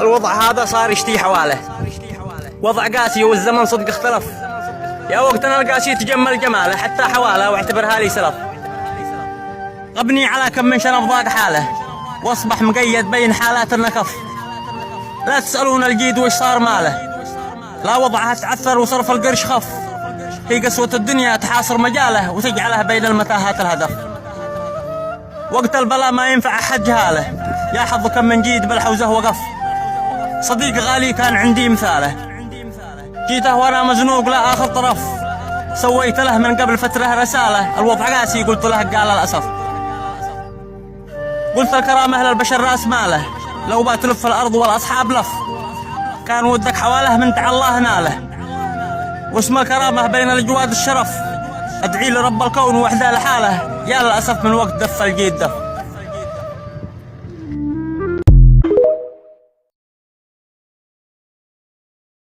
الوضع هذا صار يشتي حواله، وضع قاسي والزمن صدق اختلف. يا وقتنا القاسي يتجمل جماله، حتى حواله واعتبرها لي سلف. ابني على كم من شنف ضاق حاله، واصبح مقيد بين حالات النكف. لا تسألون الجيد وش صار ماله، لا وضعها تعثر وصرف القرش خف. هي قسوة الدنيا تحاصر مجاله، وتجعله بين المتاهات الهدف. وقت البلاء ما ينفع أحد جهاله، يا حظ كم من جيد بالحوزة وقف. صديق غالي كان عندي مثاله، جيته وانا مزنوق لا اخذ طرف. سويت له من قبل فترة رسالة، الوضع قاسي قلت له قال الأسف. قلت الكرامة للبشر راس ماله، لو بتلف الأرض والأصحاب لف. كان ودك حواله من تعالى الله ناله، واسم الكرامة بين الجواد الشرف. ادعي لرب الكون وحده لحاله، يا للأسف من وقت دف الجيد دف.